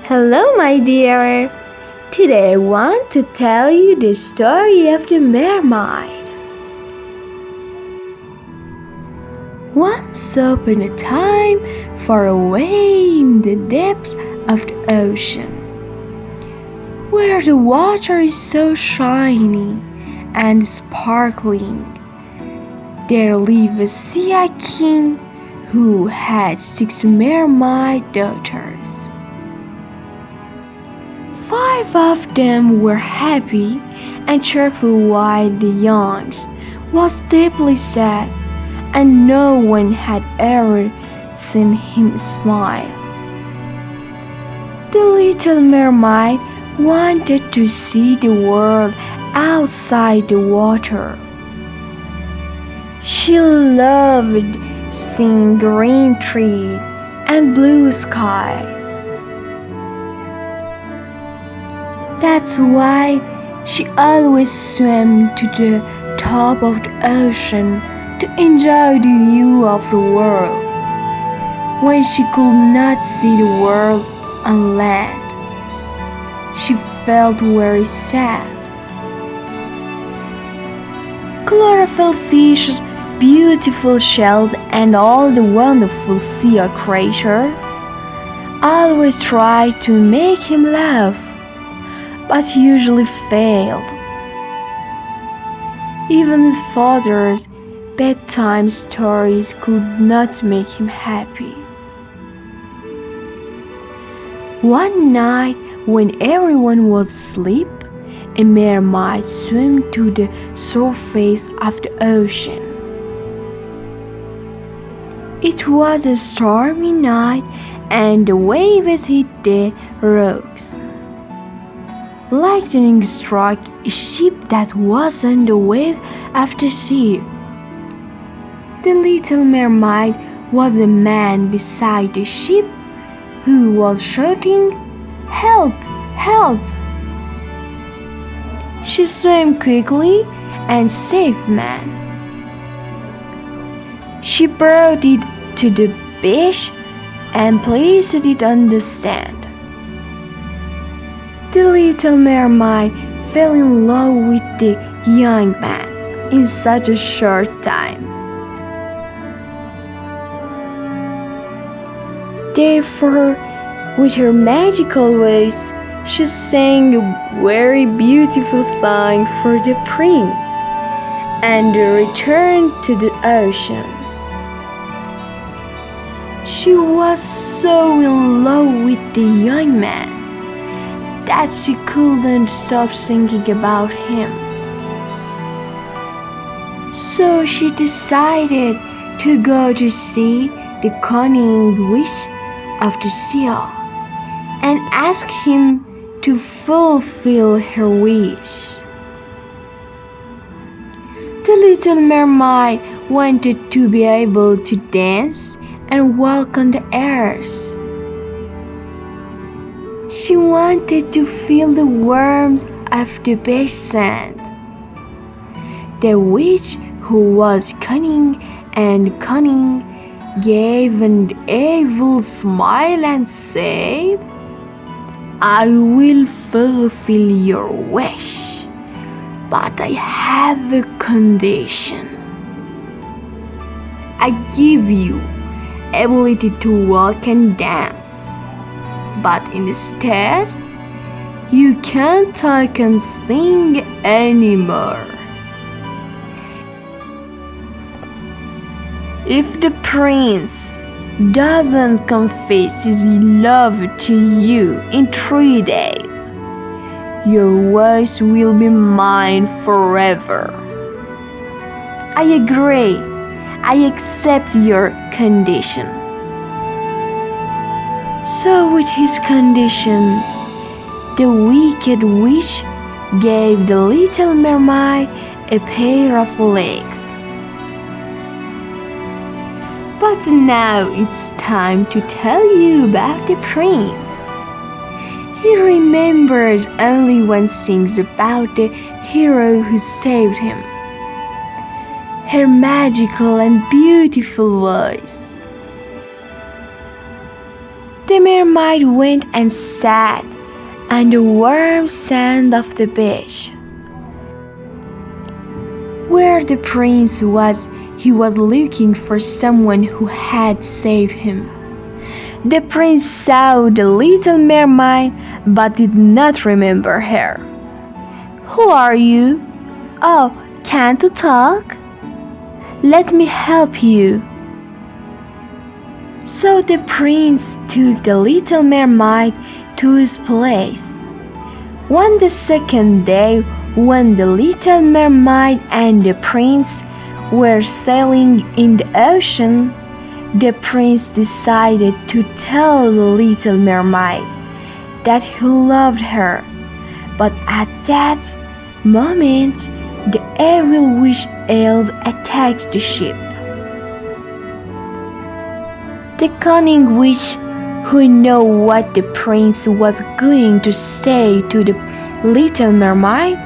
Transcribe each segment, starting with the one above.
Hello, my dear. Today I want to tell you the story of the mermaid. Once upon a time, far away in the depths of the ocean, where the water is so shiny and sparkling, there lived a sea king who had 6 mermaid daughters. 5 of them were happy and cheerful while the youngest was deeply sad, and no one had ever seen him smile. The little mermaid wanted to see the world outside the water. She loved seeing green trees and blue skies. That's why she always swam to the top of the ocean to enjoy the view of the world when she could not see the world on land. She felt very sad. Colorful fishes, beautiful shells, and all the wonderful sea creatures always tried to make him laugh, but usually failed. Even his father's bedtime stories could not make him happy. One night, when everyone was asleep, a mermaid swam to the surface of the ocean. It was a stormy night, and the waves hit the rocks. Lightning struck a ship that was on the way of the sea. The little mermaid was a man beside the ship who was shouting, "Help! Help!" She swam quickly and saved man. She brought it to the beach and placed it on the sand. The little mermaid fell in love with the young man in such a short time. Therefore, with her magical voice, she sang a very beautiful song for the prince and returned to the ocean. She was so in love with the young man that she couldn't stop thinking about him. So she decided to go to see the cunning witch of the sea and ask him to fulfill her wish. The little mermaid wanted to be able to dance and walk on the earth. She wanted to feel the warmth of the beach sand. The witch, who was cunning, gave an evil smile and said, "I will fulfill your wish, but I have a condition. I give you ability to walk and dance, but instead, you can't talk and sing anymore. If the prince doesn't confess his love to you in 3 days, your voice will be mine forever. I agree. I accept your condition." So with his condition, the wicked witch gave the little mermaid a pair of legs. But now it's time to tell you about the prince. He remembers only one thing about the hero who saved him: her magical and beautiful voice. The mermaid went and sat on the warm sand of the beach. Where the prince was, he was looking for someone who had saved him. The prince saw the little mermaid but did not remember her. "Who are you? Oh, can't you talk? Let me help you." So the prince took the little mermaid to his place. On the second day, when the little mermaid and the prince were sailing in the ocean, the prince decided to tell the little mermaid that he loved her. But at that moment, the evil witch elves attacked the ship. The cunning witch, who knew what the prince was going to say to the little mermaid,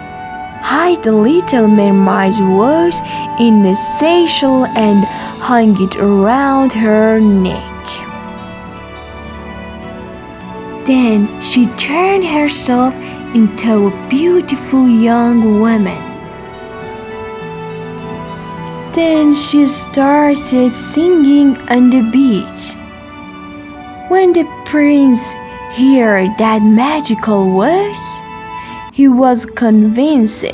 hid the little mermaid's voice in a satchel and hung it around her neck. Then she turned herself into a beautiful young woman. Then she started singing on the beach. When the prince heard that magical voice, he was convinced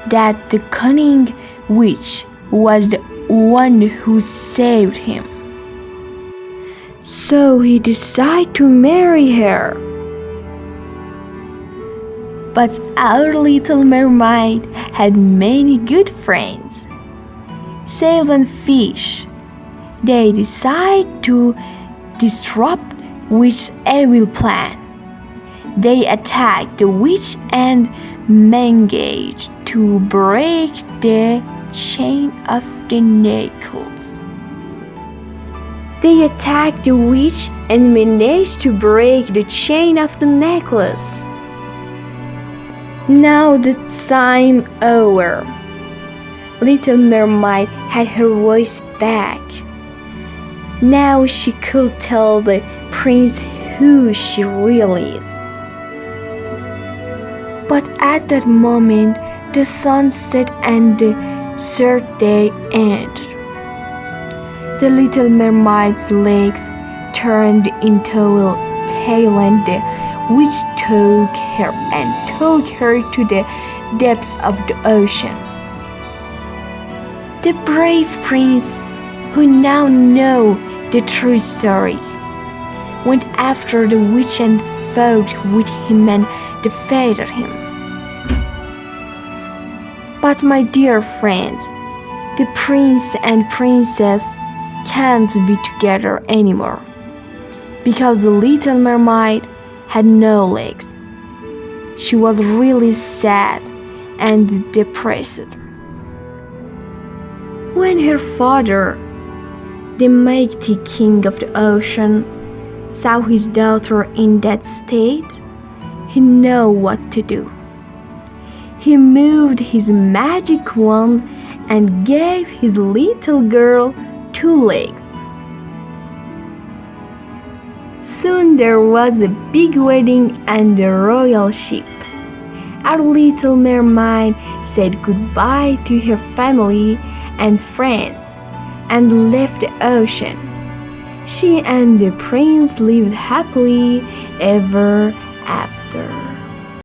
that the cunning witch was the one who saved him. So he decided to marry her. But our little mermaid had many good friends, sails and fish. They decided to disrupt witch's evil plan. They attacked the witch and managed to break the chain of the necklace. They attacked the witch and managed to break the chain of the necklace. Now the time over. Little mermaid had her voice back. Now she could tell the prince who she really is. But at that moment, the sun set and the third day ended. The little mermaid's legs turned into a tail and the witch took her to the depths of the ocean. The brave prince, who now knew the true story, went after the witch and fought with him and defeated him. But my dear friends, the prince and princess can't be together anymore, because the little mermaid had no legs. She was really sad and depressed. When her father, the mighty king of the ocean, saw his daughter in that state, he knew what to do. He moved his magic wand and gave his little girl 2 legs. Soon there was a big wedding on the royal ship. Our little mermaid said goodbye to her family and friends and left the ocean. She and the prince lived happily ever after.